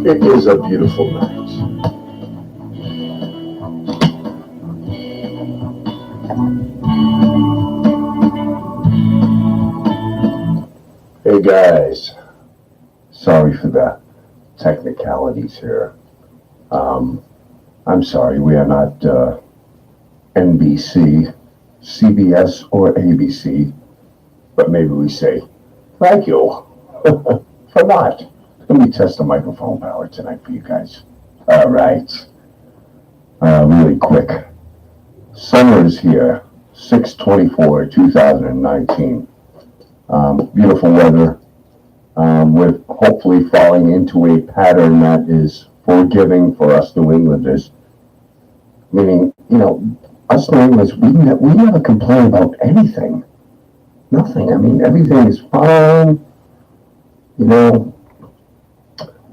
It is a beautiful night. Hey guys, sorry for the technicalities here. I'm sorry, we are not NBC, CBS, or ABC, but maybe we say thank you for not. Let me test the microphone power tonight for you guys. All right, really quick. Summer is here, 6/24/2019. Beautiful weather. We're hopefully falling into a pattern that is forgiving for us New Englanders. Meaning, us New Englanders, we never complain about anything. Nothing. I mean, everything is fine.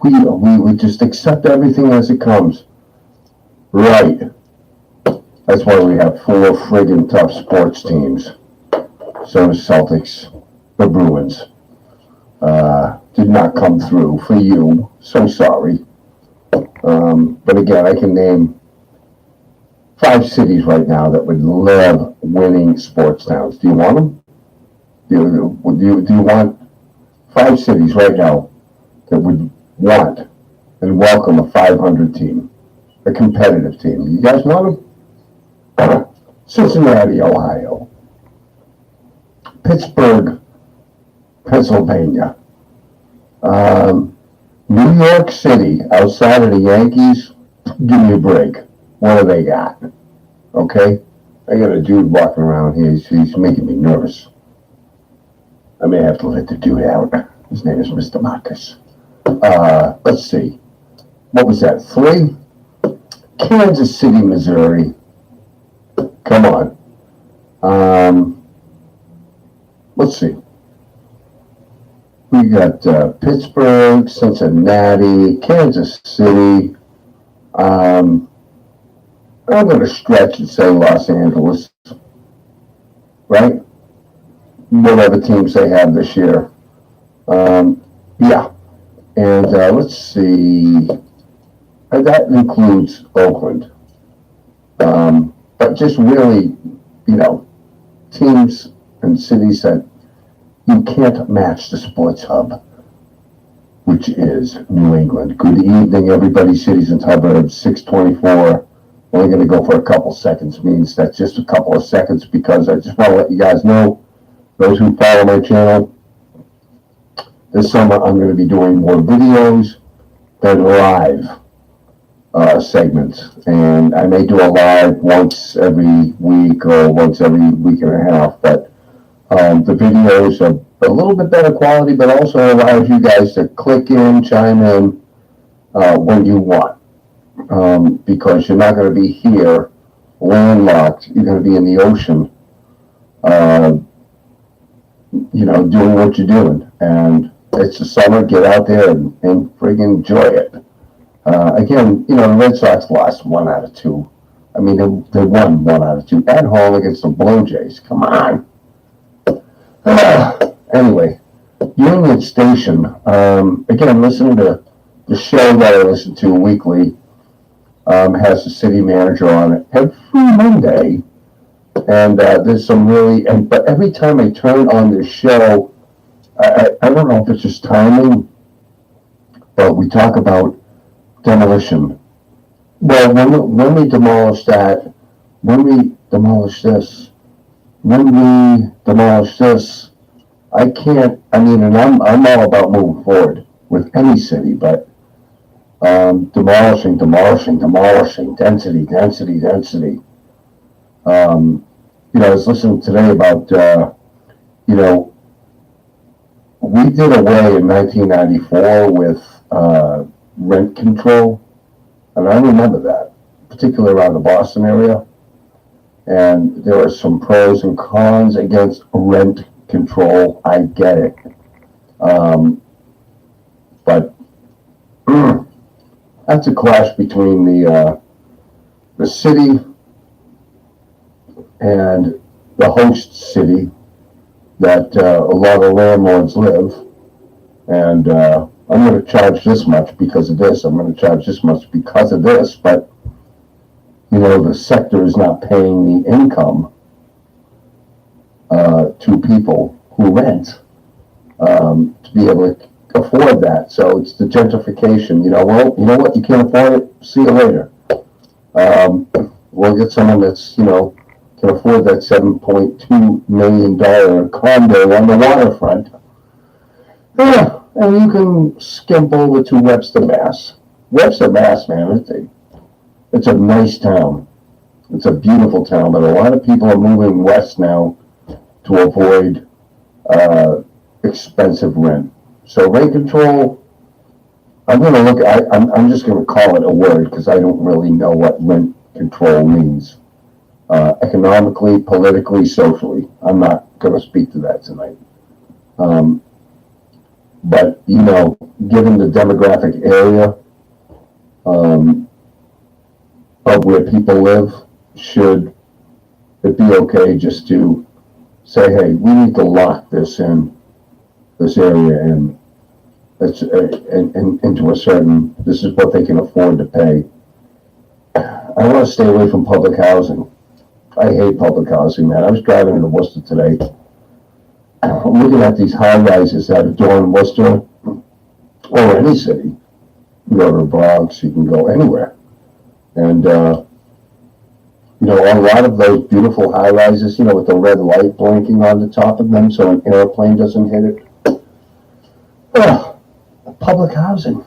We just accept everything as it comes. Right. That's why we have 4 friggin' tough sports teams. So the Celtics, the Bruins, did not come through for you. So sorry. But again, I can name 5 cities right now that would love winning sports towns. Do you want them? Do you want 5 cities right now that would want and welcome a 500 team, a competitive team? You guys want them? Cincinnati, Ohio. Pittsburgh, Pennsylvania. New York City, outside of the Yankees, give me a break. What do they got? Okay? I got a dude walking around here. He's making me nervous. I may have to let the dude out. His name is Mr. Marcus. Let's see. What was that? 3? Kansas City, Missouri. Come on. Let's see. We got Pittsburgh, Cincinnati, Kansas City. I'm going to stretch and say Los Angeles, right? Whatever teams they have this year. Yeah. And let's see. And that includes Oakland. But just really, teams and cities that you can't match the sports hub, which is New England. Good evening, everybody. Cities and suburbs, 6/24. Only going to go for a couple seconds. Means that's just a couple of seconds because I just want to let you guys know, those who follow my channel, this summer I'm going to be doing more videos than live segments. And I may do a live once every week or once every week and a half, but the videos are a little bit better quality, but also allows you guys to click in, chime in when you want. Because you're not going to be here landlocked. You're going to be in the ocean, doing what you're doing. And it's the summer. Get out there and friggin' enjoy it. Again, the Red Sox lost 1 out of 2. I mean, they won 1 out of 2 at home against the Blue Jays. Come on. Anyway, Union Station. Again, listening to the show that I listen to weekly. Has the city manager on it every Monday, and there's some but every time I turn on this show, I don't know if it's just timing, but we talk about demolition. Well, when we demolish that, when we demolish this, I can't. I mean, and I'm all about moving forward with any city, but demolishing, density. I was listening today about, we did away in 1994 with rent control, and I remember that. particularly around the Boston area. And there are some pros and cons against rent control. I get it. But that's a clash between the city and the host city that a lot of landlords live. And I'm going to charge this much because of this. I'm going to charge this much because of this. But, the sector is not paying the income to people who rent to be able to afford that. So it's the gentrification. Well, you know what? You can't afford it. See you later. We'll get someone that's, can afford that $7.2 million condo on the waterfront. Yeah, and you can skimp over to Webster, Mass. Webster, Mass, man, it's a nice town. It's a beautiful town, but a lot of people are moving west now to avoid expensive rent. So rent control, I'm going to look at, I'm just going to call it a word because I don't really know what rent control means. Economically, politically, socially. I'm not going to speak to that tonight. But, given the demographic area of where people live, should it be okay just to say, hey, we need to lock this area in, into a certain, this is what they can afford to pay. I want to stay away from public housing. I hate public housing, man. I was driving into Worcester today. I'm looking at these high rises that adorn Worcester or any city. You go to the Bronx, you can go anywhere. And, a lot of those beautiful high rises, with the red light blinking on the top of them so an airplane doesn't hit it. Public housing.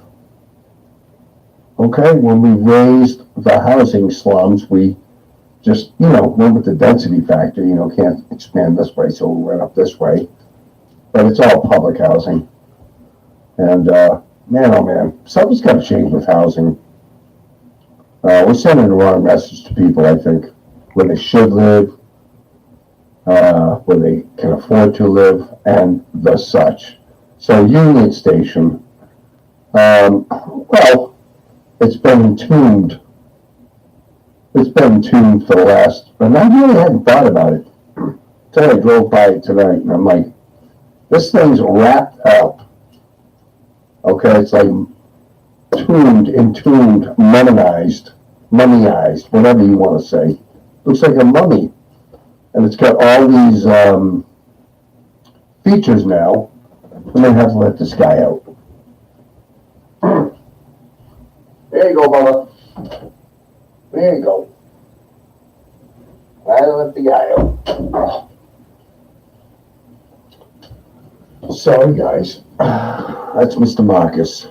Okay, when we raised the housing slums, we just, went with the density factor, can't expand this way, so we went up this way. But it's all public housing. And, man, oh man, something's got to change with housing. We're sending the wrong message to people, I think, where they should live, where they can afford to live, and the such. So Union Station, well, it's been entombed. It's been entombed for the last, and I really hadn't thought about it until I drove by it tonight, and I'm like, this thing's wrapped up. Okay, it's like entombed, mummized, whatever you want to say. Looks like a mummy. And it's got all these features now. I'm going to have to let this guy out. There you go, Bubba. There you go. I let the guy out. Sorry, guys. That's Mr. Marcus.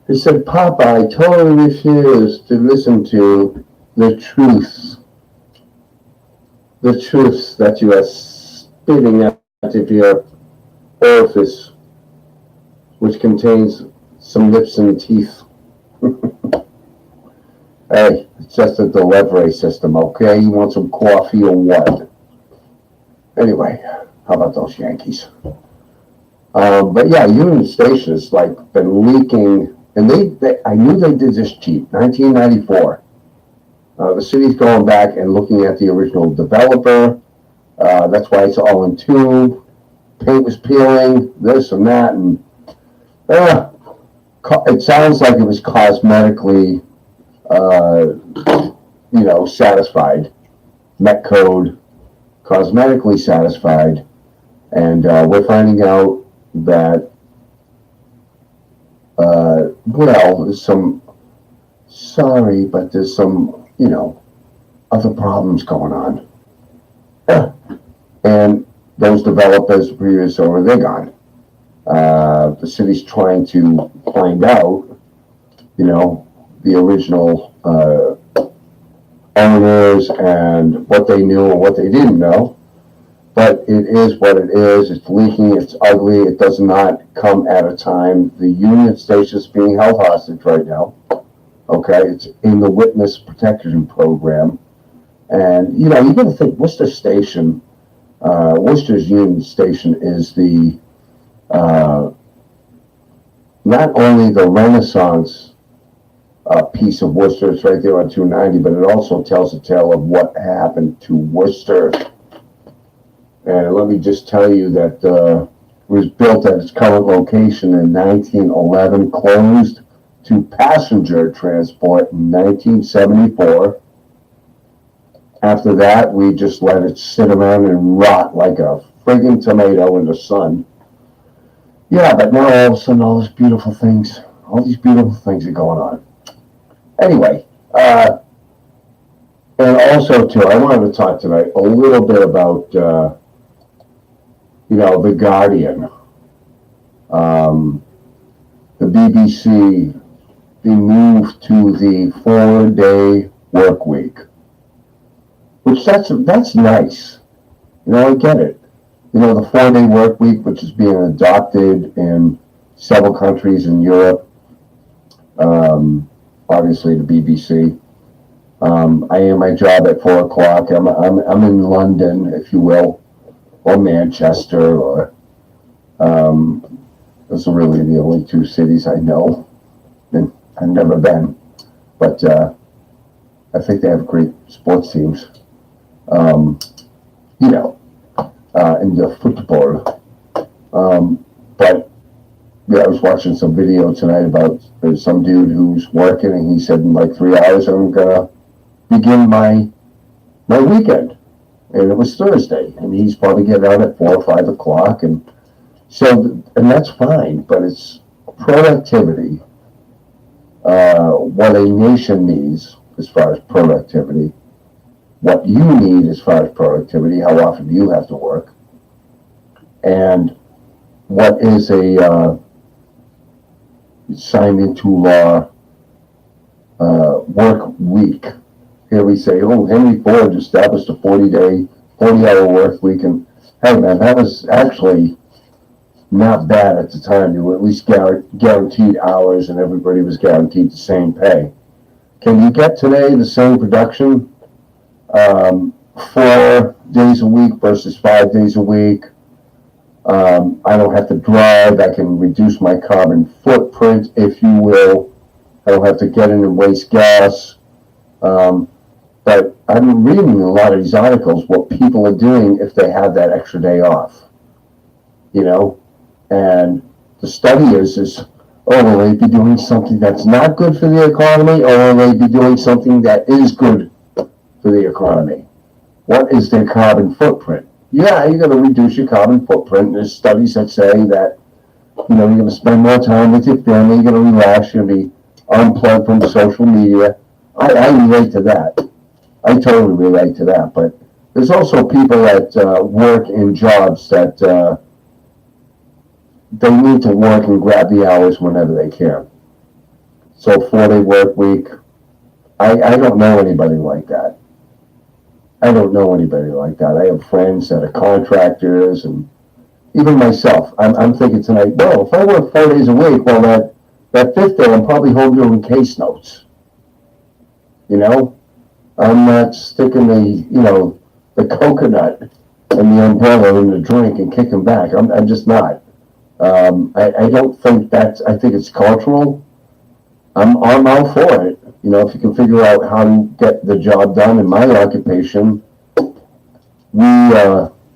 He said, Papa, I totally refuse to listen to the truths that you are spitting out of your orifice, which contains some lips and teeth. Hey, it's just a delivery system, okay? You want some coffee or what? Anyway, how about those Yankees? But yeah, Union Station has been leaking, and I knew they did this cheap, 1994. The city's going back and looking at the original developer. That's why it's all in tune. Paint was peeling, this and that, and it sounds like it was cosmetically, satisfied. Met code, cosmetically satisfied, and we're finding out that, there's some, sorry, but there's some, other problems going on. And those developers, previous owner, they're gone. The city's trying to find out, the original owners and what they knew and what they didn't know. But it is what it is. It's leaking. It's ugly. It does not come at a time. The Union Station is being held hostage right now. Okay, it's in the Witness Protection Program. And, you got to think Worcester Station, Worcester's Union Station is the, uh, not only the Renaissance piece of Worcester, it's right there on 290, but it also tells a tale of what happened to Worcester. And let me just tell you that it was built at its current location in 1911, closed to passenger transport in 1974. After that, we just let it sit around and rot like a friggin' tomato in the sun. Yeah, but now all of a sudden, all these beautiful things are going on. Anyway, and also too, I wanted to talk tonight a little bit about, the Guardian, the BBC, being moved to the 4-day work week, which that's nice. I get it. The 4-day work week, which is being adopted in several countries in Europe, obviously the BBC. I am my job at 4 o'clock. I'm in London, if you will, or Manchester, or those are really the only two cities I know, and I've never been, but I think they have great sports teams. In the football. But yeah, I was watching some video tonight about some dude who's working, and he said in like 3 hours I'm gonna begin my weekend, and it was Thursday, and he's probably getting out at 4 or 5 o'clock, and that's fine, but it's productivity. What a nation needs as far as productivity, what you need as far as productivity, how often you have to work, and what is a signed into law work week. Here we say, Henry Ford established a 40-hour work week, and hey man, that was actually not bad at the time. You were at least guaranteed hours, and everybody was guaranteed the same pay. Can you get today the same production 4 days a week versus 5 days a week? I don't have to drive. I can reduce my carbon footprint, if you will. I don't have to get in and waste gas. But I'm reading a lot of these articles, what people are doing if they have that extra day off. And the study is, will they be doing something that's not good for the economy, or will they be doing something that is good for the economy? What is their carbon footprint? Yeah, you're going to reduce your carbon footprint. There's studies that say that, you're going to spend more time with your family, you're going to relax, you're going to be unplugged from social media. I relate to that. I totally relate to that. But there's also people that work in jobs that they need to work and grab the hours whenever they can. So 4-day work week, I don't know anybody like that. I have friends that are contractors, and even myself. I'm thinking tonight, well, if I work 4 days a week, well, that fifth day, I'm probably home doing case notes. I'm not sticking the coconut and the umbrella in the drink and kicking back. I'm just not. I don't think I think it's cultural. I'm all for it. If you can figure out how to get the job done. In my occupation, we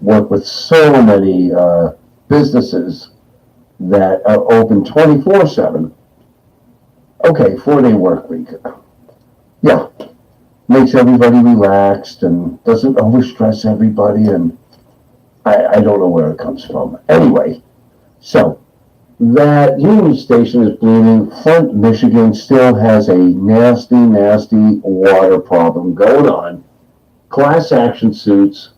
work with so many businesses that are open 24/7. Okay, 4-day work week. Yeah, makes everybody relaxed and doesn't overstress everybody, and I don't know where it comes from. Anyway, so that Union Station is bleeding. Flint, Michigan still has a nasty, nasty water problem going on. Class action suits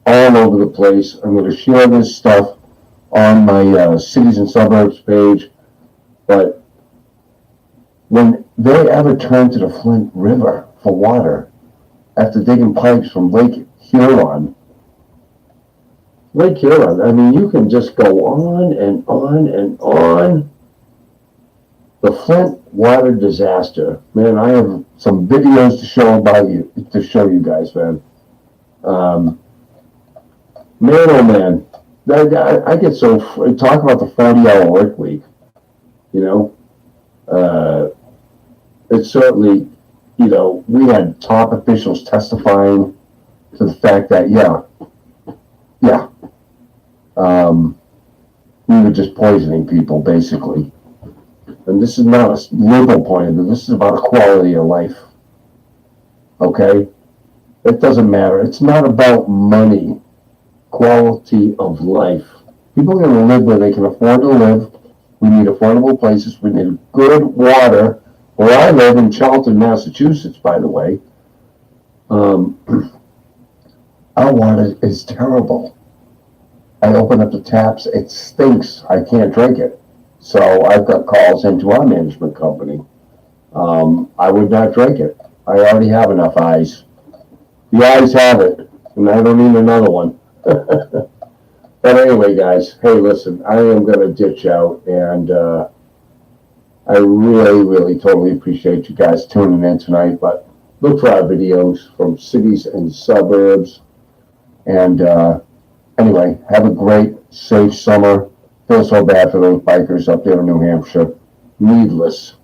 all over the place. I'm going to share this stuff on my cities and suburbs page, but when they ever turn to the Flint River for water after digging pipes from Lake Huron, I mean, you can just go on and on and on. The Flint Water disaster. Man, I have some videos to show you guys, man. Um, man, oh man. I get so, talk about the 40-hour work week, you know. It's certainly, we had top officials testifying to the fact that, yeah, um, we were just poisoning people, basically. And this is not a liberal point of view. This is about quality of life. Okay? It doesn't matter. It's not about money. Quality of life. People are going to live where they can afford to live. We need affordable places. We need good water. Where I live in Charlton, Massachusetts, by the way, our water is terrible. I open up the taps. It stinks. I can't drink it. So I've got calls into our management company. I would not drink it. I already have enough eyes. The eyes have it, and I don't need another one. But anyway, guys, hey, listen, I am going to ditch out, and I really, really, totally appreciate you guys tuning in tonight. But look for our videos from cities and suburbs. And anyway, have a great, safe summer. Feel so bad for those bikers up there in New Hampshire. Needless.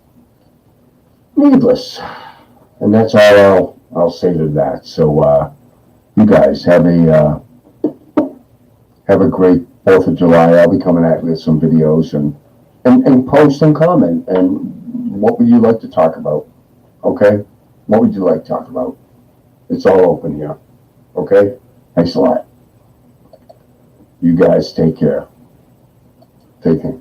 And that's all I'll say to that. So you guys have a great 4th of July. I'll be coming at you with some videos and post and comment. And what would you like to talk about? Okay? What would you like to talk about? It's all open here. Okay? Thanks a lot. You guys take care. Take care.